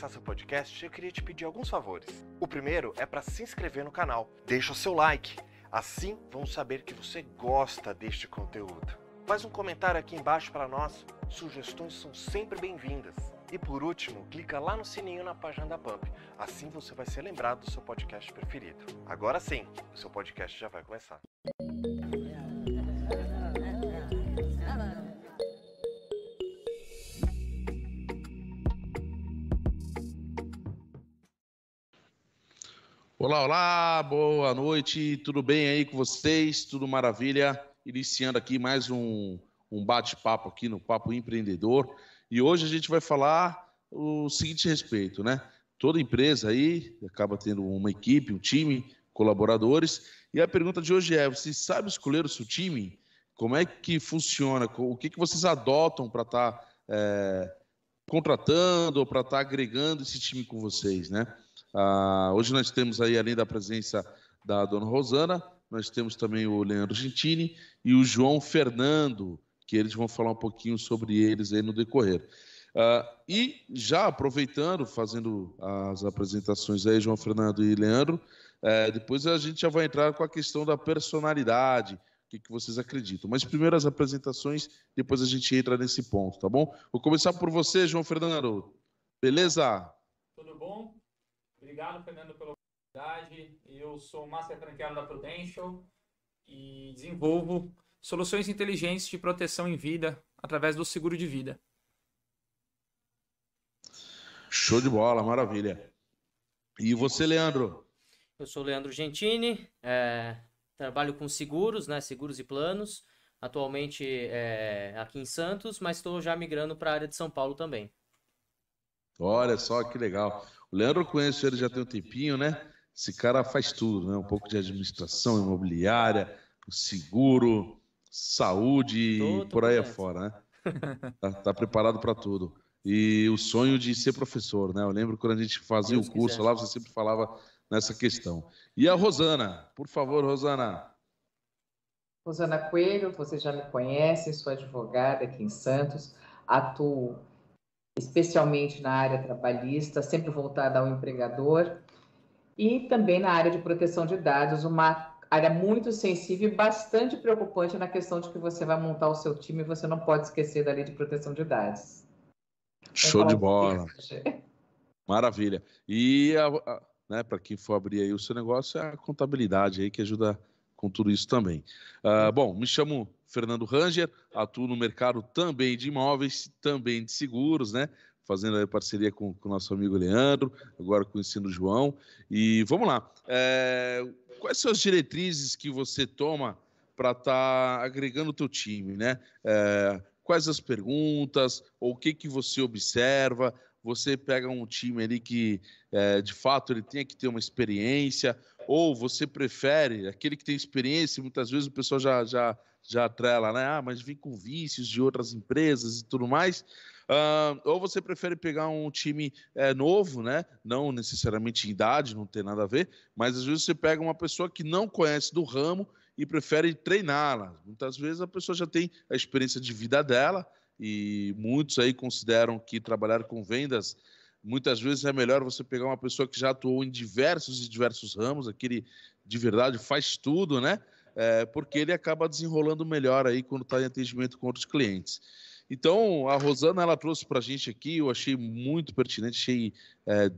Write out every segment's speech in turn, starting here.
começar seu podcast, eu queria te pedir alguns favores. O primeiro é para se inscrever no canal. Deixa o seu like. Assim vamos saber que você gosta deste conteúdo. Faz um comentário aqui embaixo para nós. Sugestões são sempre bem-vindas. E por último, clica lá no sininho na página da Pump. Assim você vai ser lembrado do seu podcast preferido. Agora sim, o seu podcast já vai começar. Olá, olá, boa noite, tudo bem aí com vocês? Tudo maravilha? Iniciando aqui mais um bate-papo aqui no Papo Empreendedor. E hoje a gente vai falar o seguinte respeito, né? Toda empresa aí acaba tendo uma equipe, um time, colaboradores. E a pergunta de hoje é, você sabe escolher o seu time? Como é que funciona? O que vocês adotam para estar contratando ou para estar agregando esse time com vocês, né? Hoje nós temos aí, além da presença da dona Rosana, nós temos também o Leandro Gentini e o João Fernando, que eles vão falar um pouquinho sobre eles aí no decorrer. E já aproveitando, fazendo as apresentações aí, João Fernando e Leandro, depois a gente já vai entrar com a questão da personalidade, o que vocês acreditam. Mas primeiro as apresentações, depois a gente entra nesse ponto, tá bom? Vou começar por você, João Fernando. Beleza? Tudo bom? Obrigado, Fernando, pela oportunidade. Eu sou Master Franqueado da Prudential e desenvolvo soluções inteligentes de proteção em vida através do seguro de vida. Show de bola, maravilha. E você, Leandro? Eu sou o Leandro Gentini, trabalho com seguros, né, seguros e planos, atualmente aqui em Santos, mas estou já migrando para a área de São Paulo também. Olha só que legal. O Leandro, eu conheço ele já tem um tempinho, né? Esse cara faz tudo, né? Um pouco de administração imobiliária, seguro, saúde e por aí afora, né? Tá preparado para tudo. E o sonho de ser professor, né? Eu lembro quando a gente fazia o curso lá, você sempre falava nessa questão. E a Rosana, por favor, Rosana. Rosana Coelho, você já me conhece, sou advogada aqui em Santos, atuo especialmente na área trabalhista, sempre voltada ao empregador, e também na área de proteção de dados, uma área muito sensível e bastante preocupante na questão de que você vai montar o seu time e você não pode esquecer da lei de proteção de dados. Show de bola. Maravilha. E né, para quem for abrir aí o seu negócio, é a contabilidade aí que ajuda com tudo isso também. Bom, me chamo Fernando Ranger, atuo no mercado também de imóveis, também de seguros, né? Fazendo aí parceria com o nosso amigo Leandro, agora conhecendo o João. E vamos lá. Quais são as diretrizes que você toma para estar agregando o teu time, né? Quais as perguntas, ou o que você observa? Você pega um time ali que, de fato, ele tem que ter uma experiência, ou você prefere aquele que tem experiência, muitas vezes o pessoal já atrela, né? Mas vem com vícios de outras empresas e tudo mais. Ou você prefere pegar um time novo, né? Não necessariamente em idade, não tem nada a ver, mas às vezes você pega uma pessoa que não conhece do ramo e prefere treiná-la. Muitas vezes a pessoa já tem a experiência de vida dela, e muitos aí consideram que trabalhar com vendas, muitas vezes é melhor você pegar uma pessoa que já atuou em diversos ramos, aquele de verdade faz tudo, né? Porque ele acaba desenrolando melhor aí quando está em atendimento com outros clientes. Então, a Rosana, ela trouxe para a gente aqui, eu achei muito pertinente, achei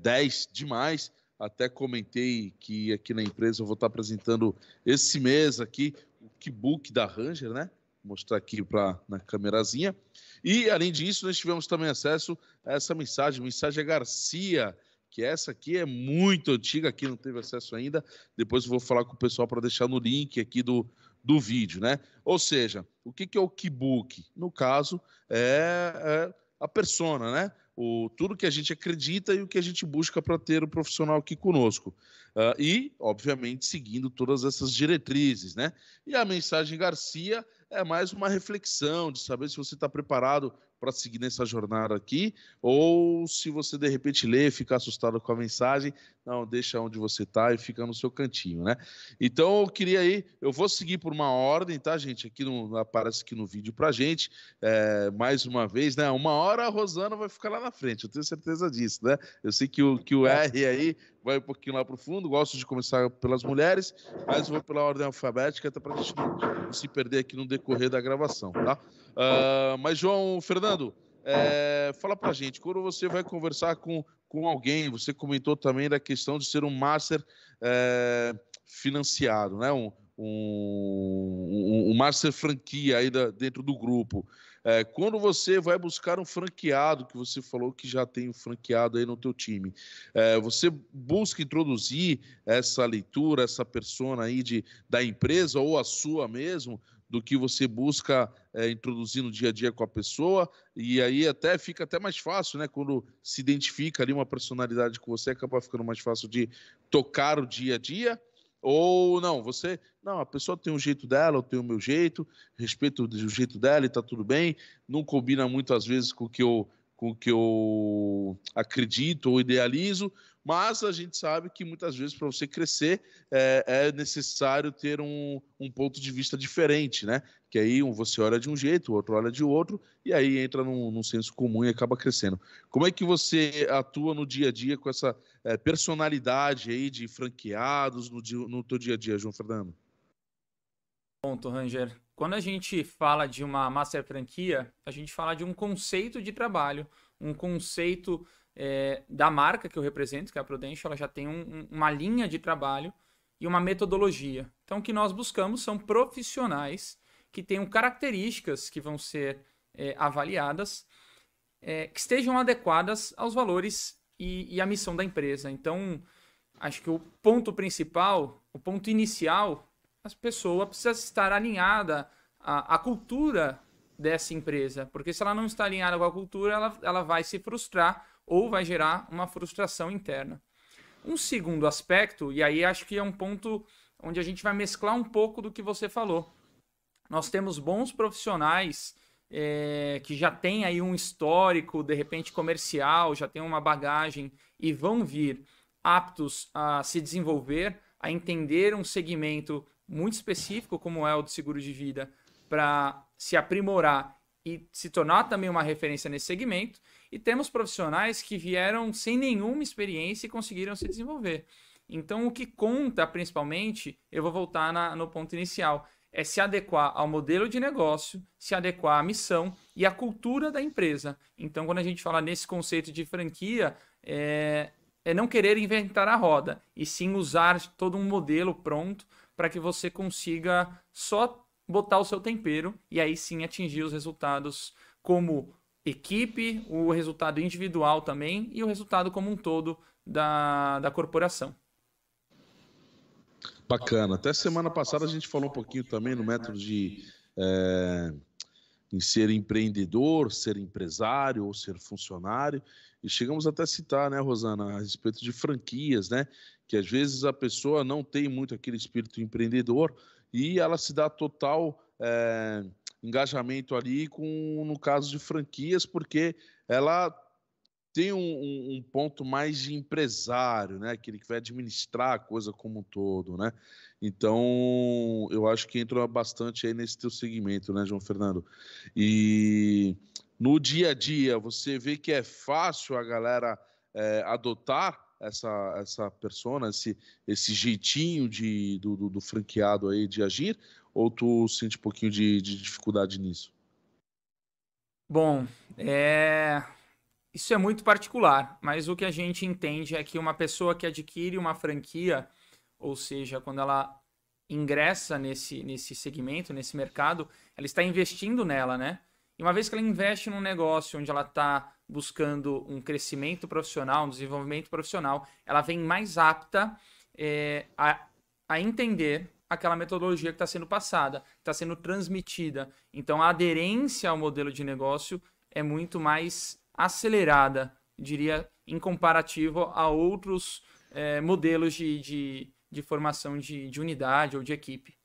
10 demais. Até comentei que aqui na empresa eu vou estar apresentando esse mês aqui o Keybook da Ranger, né? Vou mostrar aqui na câmerazinha. E, além disso, nós tivemos também acesso a essa mensagem Garcia, que essa aqui é muito antiga, aqui não teve acesso ainda. Depois eu vou falar com o pessoal para deixar no link aqui do vídeo, né? Ou seja, o que é o Keybook? No caso, é a persona, né? Tudo que a gente acredita e o que a gente busca para ter o profissional aqui conosco. E, obviamente, seguindo todas essas diretrizes, né? E a mensagem Garcia é mais uma reflexão de saber se você está preparado para seguir nessa jornada aqui, ou se você, de repente, lê e fica assustado com a mensagem, não, deixa onde você está e fica no seu cantinho, né? Então, eu queria aí, eu vou seguir por uma ordem, tá, gente? Aqui aparece aqui no vídeo pra gente, mais uma vez, né? Uma hora a Rosana vai ficar lá na frente, eu tenho certeza disso, né? Eu sei que o R aí vai um pouquinho lá pro fundo, gosto de começar pelas mulheres, mas vou pela ordem alfabética, até pra gente não se perder aqui no decorrer da gravação, tá? Mas, João Fernando, fala pra gente, quando você vai conversar com alguém, você comentou também da questão de ser um master financiado, né? Um master franquia aí dentro do grupo. Quando você vai buscar um franqueado, que você falou que já tem um franqueado aí no teu time, você busca introduzir essa leitura, essa persona aí da empresa ou a sua mesmo, do que você busca introduzir no dia a dia com a pessoa, e aí fica até mais fácil, né? Quando se identifica ali uma personalidade com você, acaba ficando mais fácil de tocar o dia a dia, ou não, a pessoa tem um jeito dela, eu tenho o meu jeito, respeito o jeito dela e tá tudo bem, não combina muitas vezes com o que eu acredito ou idealizo, mas a gente sabe que muitas vezes para você crescer é necessário ter um ponto de vista diferente, né? Que aí você olha de um jeito, o outro olha de outro, e aí entra num senso comum e acaba crescendo. Como é que você atua no dia a dia com essa personalidade aí de franqueados no teu dia a dia, João Fernando? Ponto, Ranger. Quando a gente fala de uma master franquia, a gente fala de um conceito de trabalho, um conceito da marca que eu represento, que é a Prudential. Ela já tem uma linha de trabalho e uma metodologia. Então, o que nós buscamos são profissionais que tenham características que vão ser avaliadas, que estejam adequadas aos valores e à missão da empresa. Então, acho que o ponto principal, o ponto inicial, a pessoa precisa estar alinhada à cultura dessa empresa, porque se ela não está alinhada com a cultura, ela vai se frustrar ou vai gerar uma frustração interna. Um segundo aspecto, e aí acho que é um ponto onde a gente vai mesclar um pouco do que você falou. Nós temos bons profissionais que já têm aí um histórico, de repente, comercial, já têm uma bagagem e vão vir aptos a se desenvolver, a entender um segmento muito específico, como é o de seguro de vida, para se aprimorar e se tornar também uma referência nesse segmento. E temos profissionais que vieram sem nenhuma experiência e conseguiram se desenvolver. Então, o que conta, principalmente, eu vou voltar no ponto inicial, é se adequar ao modelo de negócio, se adequar à missão e à cultura da empresa. Então, quando a gente fala nesse conceito de franquia, é não querer inventar a roda, e sim usar todo um modelo pronto para que você consiga só botar o seu tempero e aí sim atingir os resultados como equipe, o resultado individual também e o resultado como um todo da corporação. Bacana. Até semana passada a gente falou um pouquinho também no método em ser empreendedor, ser empresário ou ser funcionário. E chegamos até a citar, né, Rosana, a respeito de franquias, né? Que às vezes a pessoa não tem muito aquele espírito empreendedor e ela se dá total engajamento ali no caso de franquias, porque ela tem um ponto mais de empresário, né? Aquele que vai administrar a coisa como um todo, né? Então, eu acho que entra bastante aí nesse teu segmento, né, João Fernando? E no dia a dia, você vê que é fácil a galera adotar essa persona, esse jeitinho do franqueado aí de agir, ou tu sente um pouquinho de dificuldade nisso? Bom, isso é muito particular, mas o que a gente entende é que uma pessoa que adquire uma franquia, ou seja, quando ela ingressa nesse segmento, nesse mercado, ela está investindo nela, né? E uma vez que ela investe num negócio onde ela está buscando um crescimento profissional, um desenvolvimento profissional, ela vem mais apta a entender aquela metodologia que está sendo passada, está sendo transmitida. Então, a aderência ao modelo de negócio é muito mais acelerada, diria, em comparativo a outros modelos de formação de unidade ou de equipe.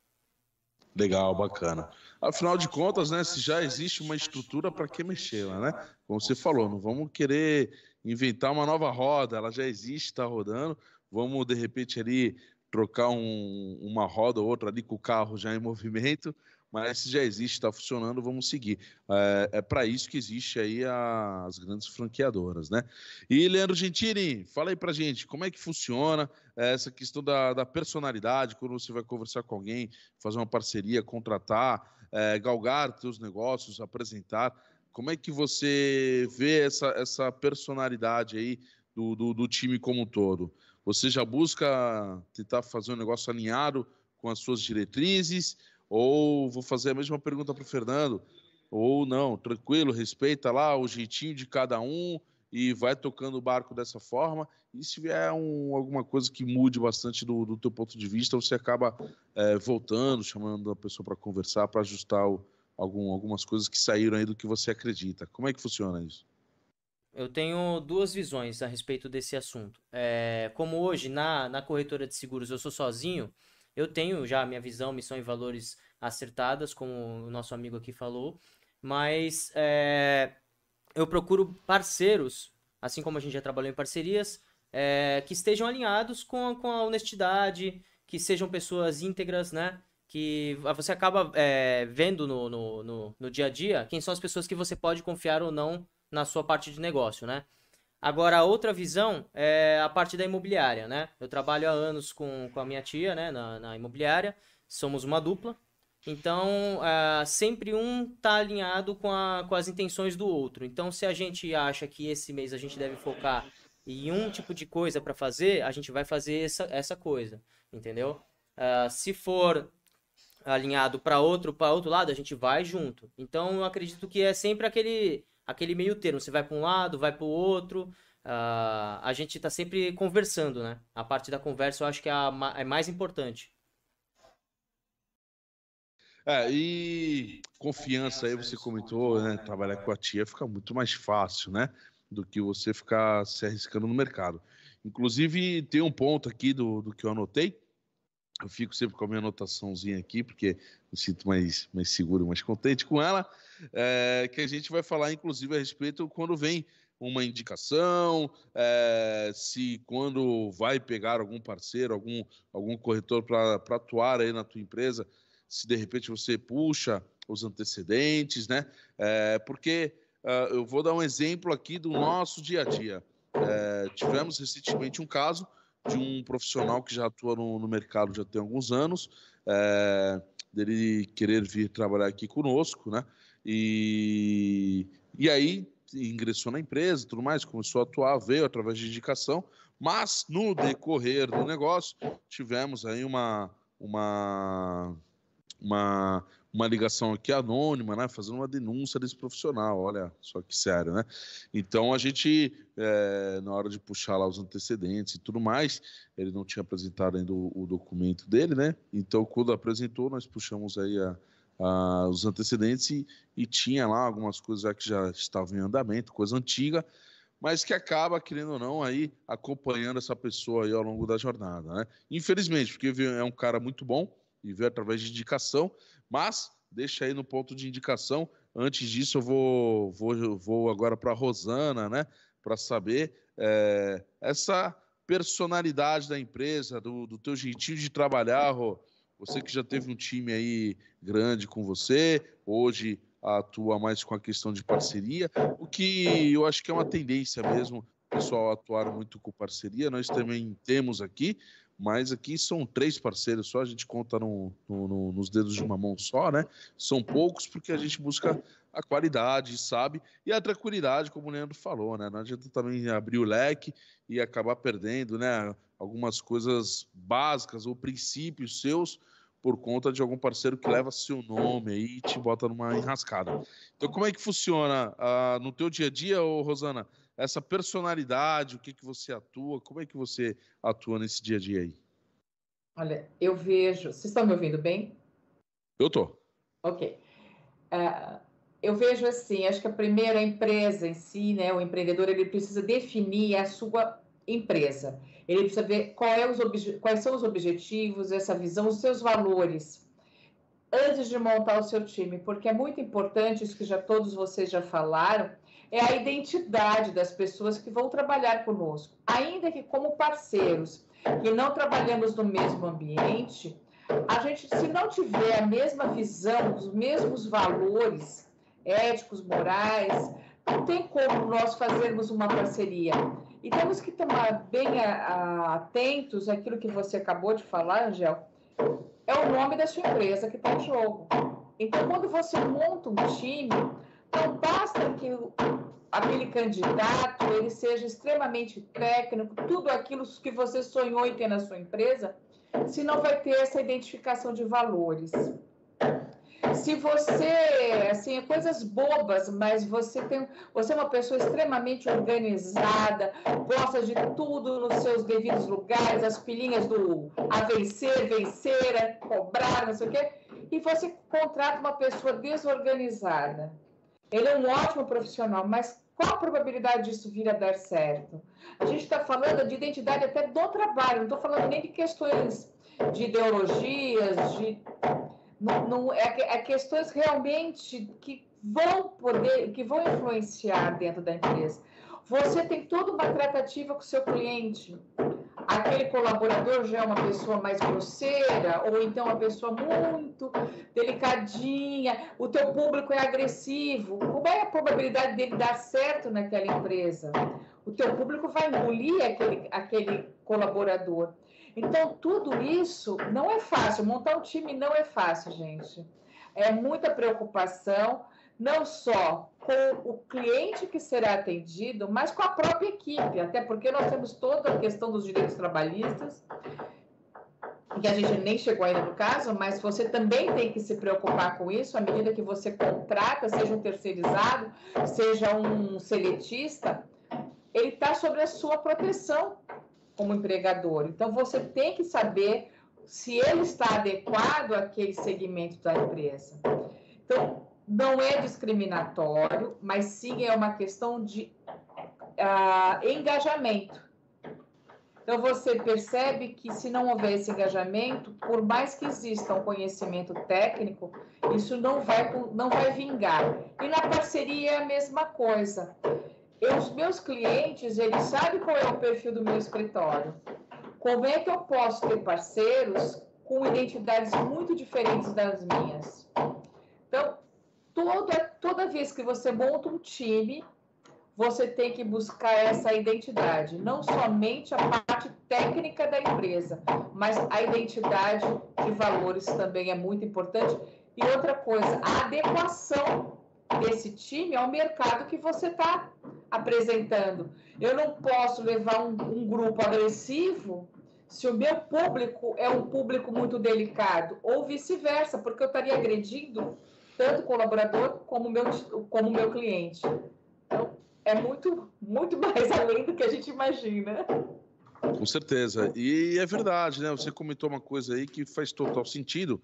Legal, bacana. Afinal de contas, né, se já existe uma estrutura, para que mexê-la, né? Como você falou, não vamos querer inventar uma nova roda, ela já existe, está rodando, vamos de repente ali trocar uma roda ou outra ali com o carro já em movimento, mas se já existe, está funcionando, vamos seguir. É para isso que existe aí as grandes franqueadoras, né? E, Leandro Gentili, fala aí pra gente, como é que funciona essa questão da personalidade, quando você vai conversar com alguém, fazer uma parceria, contratar, galgar seus negócios, apresentar, como é que você vê essa personalidade aí do time como um todo? Você já busca tentar fazer um negócio alinhado com as suas diretrizes? Ou vou fazer a mesma pergunta para o Fernando, ou não, tranquilo, respeita lá o jeitinho de cada um e vai tocando o barco dessa forma. E se vier alguma coisa que mude bastante do teu ponto de vista, você acaba voltando, chamando a pessoa para conversar, para ajustar algumas coisas que saíram aí do que você acredita. Como é que funciona isso? Eu tenho duas visões a respeito desse assunto. Como hoje, na corretora de seguros, eu sou sozinho, eu tenho já a minha visão, missão e valores acertadas, como o nosso amigo aqui falou, mas eu procuro parceiros, assim como a gente já trabalhou em parcerias, que estejam alinhados com a honestidade, que sejam pessoas íntegras, né? Que você acaba vendo no dia a dia quem são as pessoas que você pode confiar ou não na sua parte de negócio, né? Agora, a outra visão é a parte da imobiliária, né? Eu trabalho há anos com a minha tia, né, na imobiliária, somos uma dupla, então sempre um está alinhado com as intenções do outro. Então, se a gente acha que esse mês a gente deve focar em um tipo de coisa para fazer, a gente vai fazer essa coisa, entendeu? Se for alinhado para outro lado, a gente vai junto. Então, eu acredito que é sempre aquele meio termo, você vai para um lado, vai para o outro, a gente está sempre conversando, né? A parte da conversa eu acho que é mais importante. E confiança aí, você comentou, né? Trabalhar com a tia fica muito mais fácil, né? Do que você ficar se arriscando no mercado. Inclusive, tem um ponto aqui do que eu anotei. Eu fico sempre com a minha anotaçãozinha aqui, porque me sinto mais seguro, mais contente com ela, que a gente vai falar, inclusive, a respeito quando vem uma indicação, se quando vai pegar algum parceiro, algum corretor para atuar aí na tua empresa, se de repente você puxa os antecedentes, né? Porque eu vou dar um exemplo aqui do nosso dia a dia. Tivemos recentemente um caso de um profissional que já atua no mercado já tem alguns anos, dele querer vir trabalhar aqui conosco, né? E aí ingressou na empresa, tudo mais, começou a atuar, veio através de indicação, mas no decorrer do negócio tivemos aí uma ligação aqui anônima, né, fazendo uma denúncia desse profissional, olha só que sério, né? Então a gente, na hora de puxar lá os antecedentes e tudo mais, ele não tinha apresentado ainda o documento dele, né? Então quando apresentou, nós puxamos aí os antecedentes e tinha lá algumas coisas que já estavam em andamento, coisa antiga, mas que acaba, querendo ou não, aí acompanhando essa pessoa aí ao longo da jornada, né? Infelizmente, porque é um cara muito bom e veio através de indicação, mas deixa aí no ponto de indicação. Antes disso, eu vou agora para a Rosana, né? Para saber essa personalidade da empresa, do teu jeitinho de trabalhar, Rô. Você que já teve um time aí grande com você, hoje atua mais com a questão de parceria, o que eu acho que é uma tendência mesmo, o pessoal atuar muito com parceria. Nós também temos aqui, mas aqui são 3 parceiros só, a gente conta nos dedos de uma mão só, né? São poucos porque a gente busca a qualidade, sabe? E a tranquilidade, como o Leandro falou, né? Não adianta também abrir o leque e acabar perdendo, né? Algumas coisas básicas ou princípios seus por conta de algum parceiro que leva seu nome aí e te bota numa enrascada. Então, como é que funciona no teu dia a dia, ô Rosana, essa personalidade, o que você atua, como é que você atua nesse dia a dia aí? Olha, eu vejo... Vocês estão me ouvindo bem? Eu tô. Ok. Eu vejo assim, acho que a primeira empresa em si, né, o empreendedor, ele precisa definir a sua empresa. Ele precisa ver quais são os objetivos, essa visão, os seus valores, antes de montar o seu time, porque é muito importante, isso que todos vocês já falaram, é a identidade das pessoas que vão trabalhar conosco, ainda que como parceiros. que não trabalhamos no mesmo ambiente, a gente, se não tiver a mesma visão, os mesmos valores éticos, morais, não tem como nós fazermos uma parceria. E temos que tomar bem atentos àquilo que você acabou de falar, Angel, é o nome da sua empresa que está em jogo. Então, quando você monta um time, não basta que aquele candidato ele seja extremamente técnico, tudo aquilo que você sonhou em ter na sua empresa, se não vai ter essa identificação de valores. Se você, assim, coisas bobas, mas você é uma pessoa extremamente organizada, gosta de tudo nos seus devidos lugares, as pilhinhas do a vencer, vencer, a cobrar, não sei o quê, e você contrata uma pessoa desorganizada. Ele é um ótimo profissional, mas qual a probabilidade disso vir a dar certo? A gente está falando de identidade até do trabalho, não estou falando nem de questões de ideologias, é questões realmente que vão influenciar dentro da empresa. Você tem toda uma tratativa com o seu cliente. Aquele colaborador já é uma pessoa mais grosseira, ou então uma pessoa muito delicadinha, o teu público é agressivo. Qual é a probabilidade dele dar certo naquela empresa? O teu público vai engolir aquele colaborador. Então, tudo isso não é fácil. Montar um time não é fácil, gente. É muita preocupação, não só com o cliente que será atendido, mas com a própria equipe, até porque nós temos toda a questão dos direitos trabalhistas, que a gente nem chegou ainda no caso, mas você também tem que se preocupar com isso, à medida que você contrata, seja um terceirizado, seja um seletista, ele está sobre a sua proteção como empregador. Então, você tem que saber se ele está adequado àquele segmento da empresa. Então, não é discriminatório, mas sim é uma questão de engajamento. Então, você percebe que se não houver esse engajamento, por mais que exista um conhecimento técnico, isso não vai vingar. E na parceria é a mesma coisa. Os meus clientes, eles sabem qual é o perfil do meu escritório. Como é que eu posso ter parceiros com identidades muito diferentes das minhas? Então, toda vez que você monta um time, você tem que buscar essa identidade. Não somente a parte técnica da empresa, mas a identidade de valores também é muito importante. E outra coisa, a adequação desse time ao mercado que você está apresentando. Eu não posso levar um grupo agressivo se o meu público é um público muito delicado, ou vice-versa, porque eu estaria agredindo tanto o colaborador como o meu cliente. Então, é muito, muito mais além do que a gente imagina. Com certeza. E é verdade, né? Você comentou uma coisa aí que faz total sentido.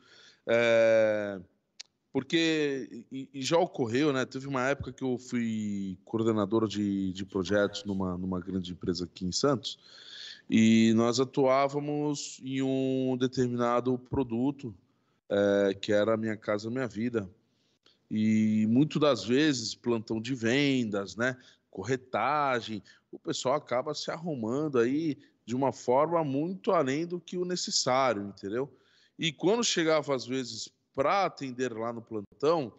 Porque já ocorreu, né? Teve uma época que eu fui coordenador de projetos numa grande empresa aqui em Santos, e nós atuávamos em um determinado produto, que era Minha Casa Minha Vida. E muitas das vezes, plantão de vendas, né? Corretagem, o pessoal acaba se arrumando aí de uma forma muito além do que o necessário, entendeu? E quando chegava, às vezes, para atender lá no plantão,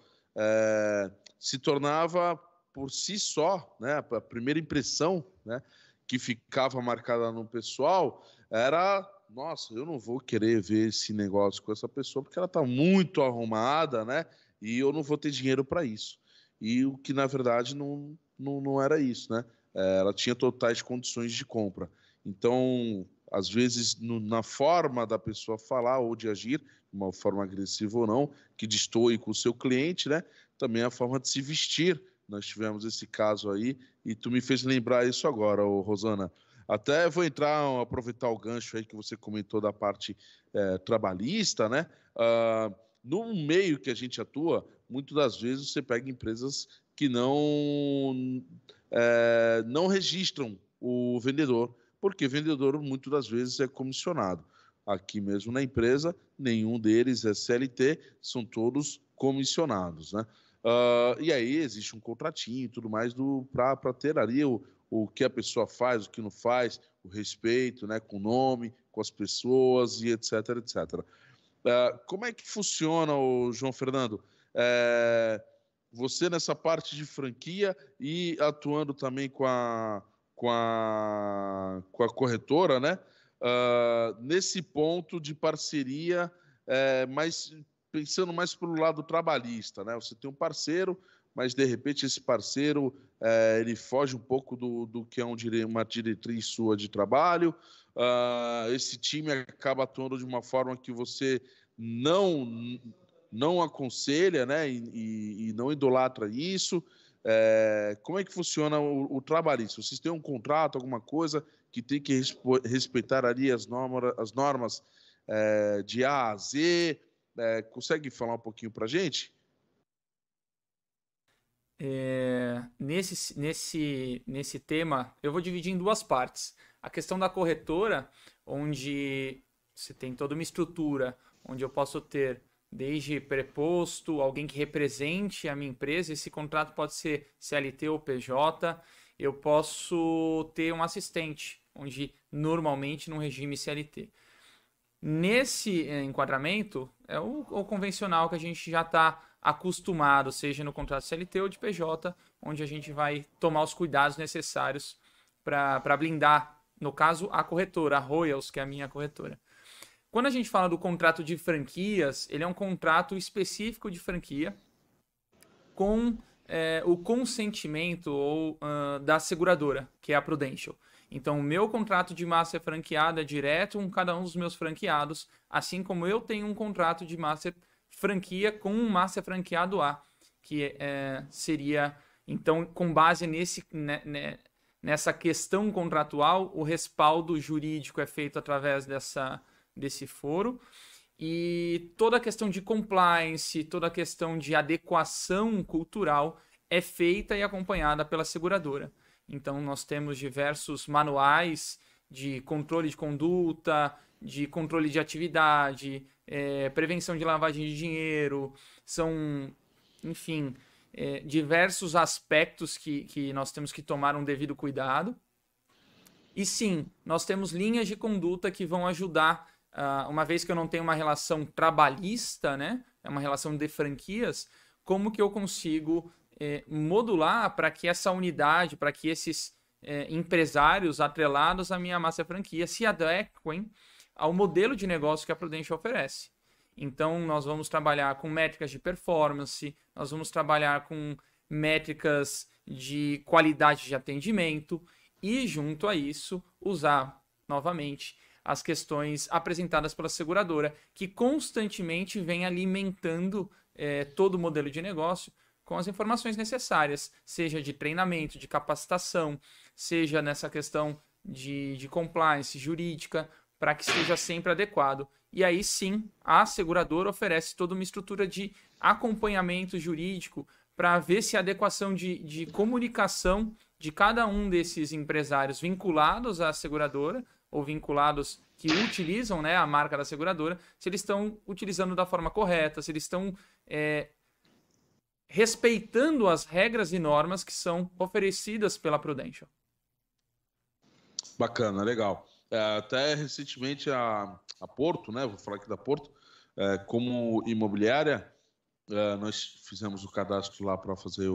se tornava por si só, né, a primeira impressão, né, que ficava marcada no pessoal era: nossa, eu não vou querer ver esse negócio com essa pessoa porque ela está muito arrumada, né, e eu não vou ter dinheiro para isso. E o que, na verdade, não era isso, né? Ela tinha totais condições de compra. Então, às vezes, na forma da pessoa falar ou de agir, de uma forma agressiva ou não, que destoe com o seu cliente, né? Também a forma de se vestir. Nós tivemos esse caso aí, e tu me fez lembrar isso agora, Rosana. Até vou aproveitar o gancho aí que você comentou da parte trabalhista, né? No meio que a gente atua, muitas das vezes você pega empresas que não registram o vendedor, porque vendedor muitas das vezes é comissionado. Aqui mesmo na empresa, nenhum deles é CLT, são todos comissionados, né? E aí existe um contratinho e tudo mais para ter ali o que a pessoa faz, o que não faz, o o respeito, né, com o nome, com as pessoas e etc, etc. Como é que funciona, João Fernando? Você nessa parte de franquia e atuando também com a corretora, né? Nesse ponto de parceria, mas pensando mais para o lado trabalhista, né? Você tem um parceiro, mas de repente esse parceiro ele foge um pouco do que é uma diretriz sua de trabalho. Esse time acaba atuando de uma forma que você não aconselha, né? E não idolatra isso. Como é que funciona o trabalhista? Vocês têm um contrato, alguma coisa que tem que respeitar ali as normas de A a Z? Consegue falar um pouquinho para a gente? Nesse tema, eu vou dividir em duas partes. A questão da corretora, onde você tem toda uma estrutura, onde eu posso ter desde preposto, alguém que represente a minha empresa, esse contrato pode ser CLT ou PJ, eu posso ter um assistente, onde normalmente num regime CLT. Nesse enquadramento, é o convencional que a gente já está acostumado, seja no contrato CLT ou de PJ, onde a gente vai tomar os cuidados necessários para blindar, no caso, a corretora, a Royals, que é a minha corretora. Quando a gente fala do contrato de franquias, ele é um contrato específico de franquia com o consentimento da seguradora, que é a Prudential. Então, o meu contrato de master franqueado é direto com cada um dos meus franqueados, assim como eu tenho um contrato de master franquia com um master franqueado A, que seria, então, com base nessa questão contratual, o respaldo jurídico é feito através desse foro, e toda a questão de compliance, toda a questão de adequação cultural é feita e acompanhada pela seguradora. Então, nós temos diversos manuais de controle de conduta, de controle de atividade, prevenção de lavagem de dinheiro, são, enfim, diversos aspectos que nós temos que tomar um devido cuidado. E sim, nós temos linhas de conduta que vão ajudar, uma vez que eu não tenho uma relação trabalhista, né, é uma relação de franquias, como que eu consigo modular para que essa unidade, para que esses empresários atrelados à minha massa franquia se adequem ao modelo de negócio que a Prudential oferece. Então, nós vamos trabalhar com métricas de performance, nós vamos trabalhar com métricas de qualidade de atendimento e, junto a isso, usar, novamente, as questões apresentadas pela seguradora, que constantemente vem alimentando todo o modelo de negócio com as informações necessárias, seja de treinamento, de capacitação, seja nessa questão de compliance jurídica, para que seja sempre adequado. E aí sim, a seguradora oferece toda uma estrutura de acompanhamento jurídico para ver se a adequação de comunicação de cada um desses empresários vinculados à seguradora, ou vinculados que utilizam, né, a marca da seguradora, se eles estão utilizando da forma correta, se eles estão respeitando as regras e normas que são oferecidas pela Prudential. Bacana, legal. Até recentemente a Porto, né, vou falar aqui da Porto, como imobiliária, nós fizemos o cadastro lá para fazer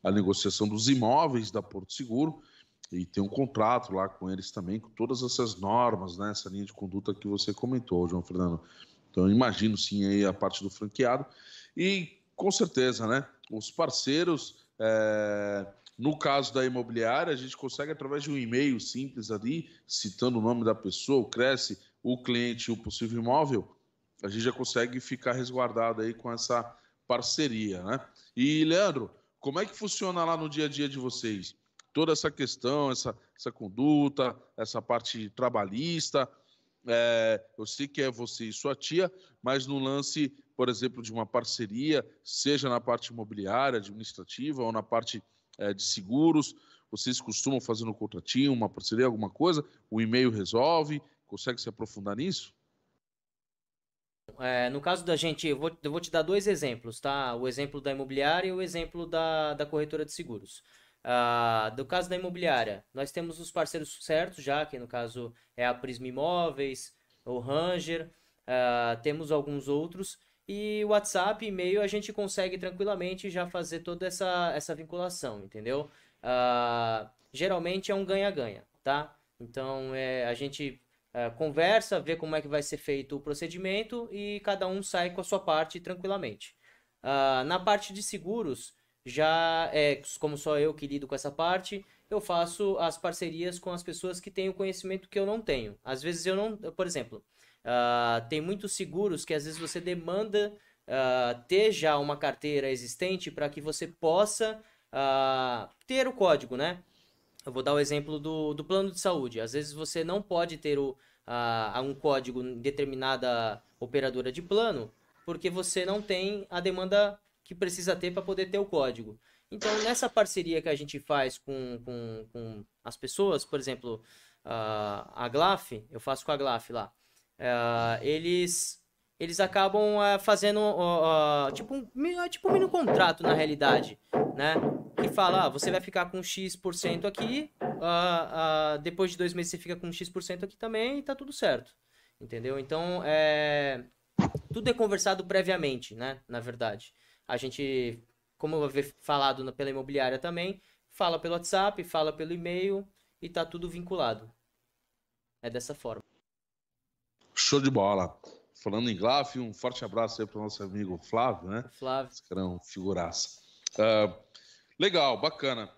a negociação dos imóveis da Porto Seguro, e tem um contrato lá com eles também, com todas essas normas, né, essa linha de conduta que você comentou, João Fernando. Então, eu imagino sim aí a parte do franqueado. E, com certeza, né, os parceiros, no caso da imobiliária, a gente consegue, através de um e-mail simples ali, citando o nome da pessoa, o Cresce, o cliente e o possível imóvel, a gente já consegue ficar resguardado aí com essa parceria, né? E, Leandro, como é que funciona lá no dia a dia de vocês? Toda essa questão, essa conduta, essa parte trabalhista, eu sei que é você e sua tia, mas no lance, por exemplo, de uma parceria, seja na parte imobiliária, administrativa ou na parte de seguros, vocês costumam fazer no contratinho, uma parceria, alguma coisa? O e-mail resolve? Consegue se aprofundar nisso? No caso da gente, eu vou te dar dois exemplos, tá? O exemplo da imobiliária e o exemplo da corretora de seguros. Do caso da imobiliária, nós temos os parceiros certos já, que no caso é a Prisma Imóveis, o Ranger, temos alguns outros, e o WhatsApp, e-mail, a gente consegue tranquilamente já fazer toda essa vinculação, entendeu? Geralmente é um ganha-ganha, tá? Então, a gente conversa, vê como é que vai ser feito o procedimento e cada um sai com a sua parte tranquilamente. Na parte de seguros, já como só eu que lido com essa parte, eu faço as parcerias com as pessoas que têm o conhecimento que eu não tenho. Às vezes eu não... Por exemplo, tem muitos seguros que às vezes você demanda ter já uma carteira existente para que você possa ter o código, né? Eu vou dar o exemplo do plano de saúde. Às vezes você não pode ter um código em determinada operadora de plano, porque você não tem a demanda que precisa ter para poder ter o código. Então, nessa parceria que a gente faz com as pessoas, por exemplo, a GLAF, eu faço com a GLAF lá, eles acabam fazendo tipo um mini contrato na realidade, né? Que fala, você vai ficar com X% aqui, depois de 2 meses você fica com X% aqui também e tá tudo certo, entendeu? Então, tudo é conversado previamente, né? Na verdade, a gente, como eu havia falado pela imobiliária também, fala pelo WhatsApp, fala pelo e-mail e tá tudo vinculado. É dessa forma. Show de bola. Falando em GLAF, um forte abraço aí para o nosso amigo Flávio, né? Flávio. Esse cara é um figuraça. Legal, bacana.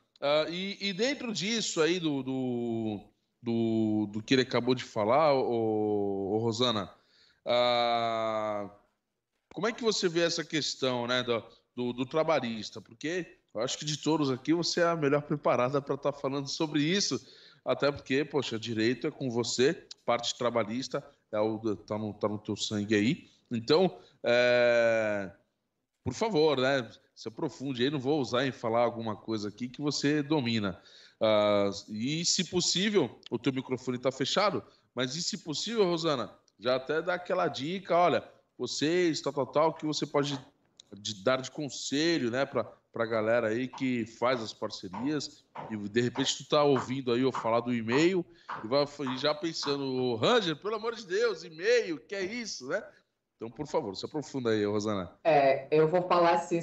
E dentro disso aí do que ele acabou de falar, ô Rosana, como é que você vê essa questão, né, do trabalhista? Porque eu acho que de todos aqui você é a melhor preparada para estar falando sobre isso, até porque, poxa, direito é com você, parte trabalhista tá no teu sangue aí. Então, por favor, né, se aprofunde aí, não vou usar em falar alguma coisa aqui que você domina. E se possível, o teu microfone está fechado, mas e se possível, Rosana, já até dá aquela dica, olha, vocês, tal, que você pode dar de conselho, né, para a galera aí que faz as parcerias e de repente tu tá ouvindo aí eu falar do e-mail e já pensando, Ranger, pelo amor de Deus, e-mail, que é isso, né? Então, por favor, se aprofunda aí, Rosana. Eu vou falar assim,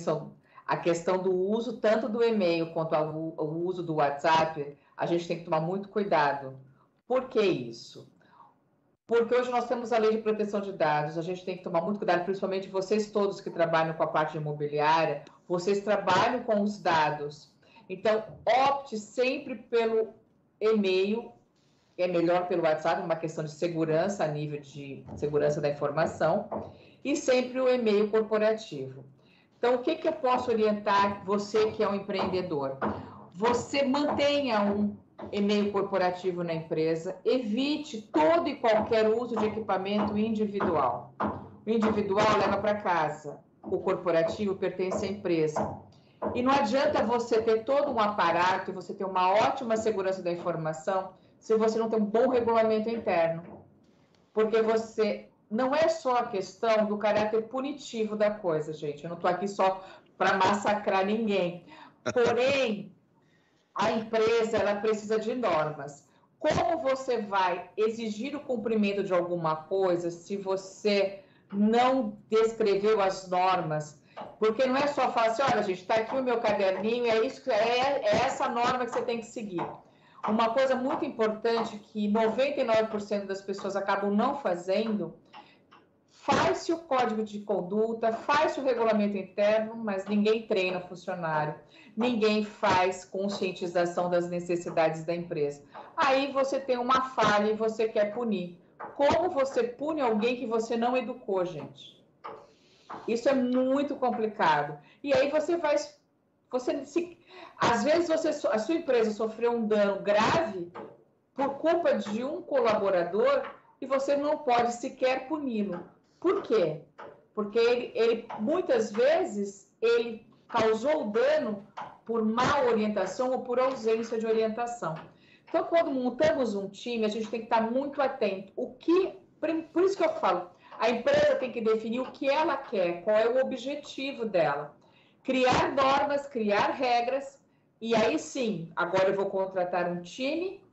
a questão do uso tanto do e-mail quanto o uso do WhatsApp, a gente tem que tomar muito cuidado. Por que isso? Porque hoje nós temos a lei de proteção de dados, a gente tem que tomar muito cuidado, principalmente vocês todos que trabalham com a parte imobiliária, vocês trabalham com os dados. Então, opte sempre pelo e-mail, é melhor pelo WhatsApp, uma questão de segurança, a nível de segurança da informação, e sempre o e-mail corporativo. Então, o que eu posso orientar você que é um empreendedor? Você mantenha um e-mail corporativo na empresa, evite todo e qualquer uso de equipamento individual. O individual leva para casa, o corporativo pertence à empresa. E não adianta você ter todo um aparato e você ter uma ótima segurança da informação se você não tem um bom regulamento interno. Porque você... Não é só a questão do caráter punitivo da coisa, gente. Eu não estou aqui só para massacrar ninguém. Porém, a empresa ela precisa de normas. Como você vai exigir o cumprimento de alguma coisa se você não descreveu as normas? Porque não é só falar assim, olha, gente, está aqui o meu caderninho, é essa norma que você tem que seguir. Uma coisa muito importante que 99% das pessoas acabam não fazendo, faz-se o código de conduta, faz-se o regulamento interno, mas ninguém treina funcionário, ninguém faz conscientização das necessidades da empresa. Aí você tem uma falha e você quer punir. Como você pune alguém que você não educou, gente? Isso é muito complicado. E aí às vezes a sua empresa sofreu um dano grave por culpa de um colaborador e você não pode sequer puni-lo. Por quê? Porque ele muitas vezes ele causou o dano por má orientação ou por ausência de orientação. Então, quando montamos um time, a gente tem que estar muito atento. Por isso que eu falo, a empresa tem que definir o que ela quer, qual é o objetivo dela. Criar normas, criar regras, E aí sim, agora eu vou contratar um time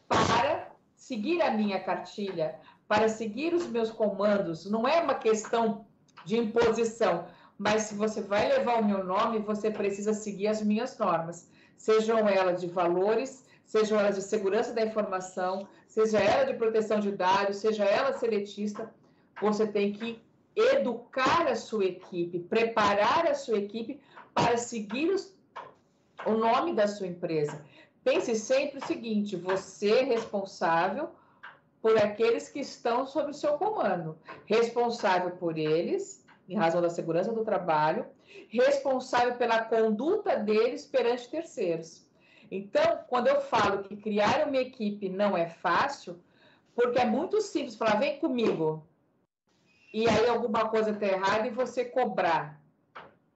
para seguir a minha cartilha, para seguir os meus comandos. Não é uma questão de imposição, mas se você vai levar o meu nome, você precisa seguir as minhas normas, sejam elas de valores, sejam elas de segurança da informação, seja ela de proteção de dados, seja ela seletista. Você tem que educar a sua equipe, preparar a sua equipe para seguir o nome da sua empresa. Pense sempre o seguinte: você é responsável por aqueles que estão sob o seu comando, responsável por eles, em razão da segurança do trabalho, responsável pela conduta deles perante terceiros. Então, quando eu falo que criar uma equipe não é fácil, porque é muito simples falar, vem comigo, e aí alguma coisa está errada e você cobrar.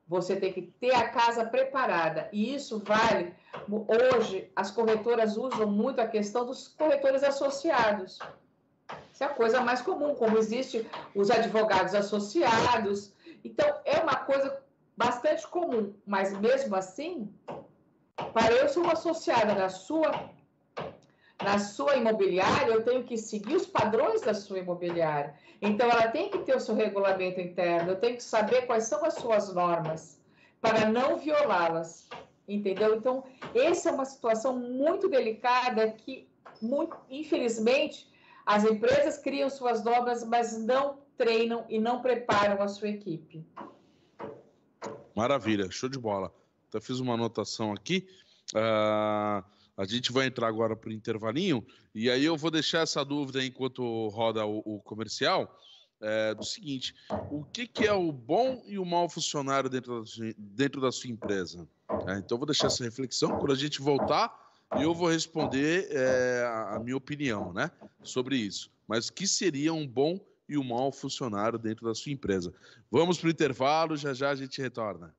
Você tem que ter a casa preparada. E isso vale... Hoje, as corretoras usam muito a questão dos corretores associados. Isso é a coisa mais comum, como existe os advogados associados. Então, é uma coisa bastante comum. Mas, mesmo assim, para eu ser uma associada na sua imobiliária, eu tenho que seguir os padrões da sua imobiliária. Então, ela tem que ter o seu regulamento interno, eu tenho que saber quais são as suas normas, para não violá-las, entendeu? Então, essa é uma situação muito delicada que, infelizmente, as empresas criam suas normas, mas não treinam e não preparam a sua equipe. Maravilha, show de bola. Até fiz uma anotação aqui. A gente vai entrar agora para o intervalinho, e aí eu vou deixar essa dúvida enquanto roda o comercial, do seguinte: o que é o bom e o mau funcionário dentro da sua empresa? Então eu vou deixar essa reflexão, quando a gente voltar, e eu vou responder a minha opinião, né, sobre isso. Mas o que seria um bom e um mau funcionário dentro da sua empresa? Vamos para o intervalo, já já a gente retorna.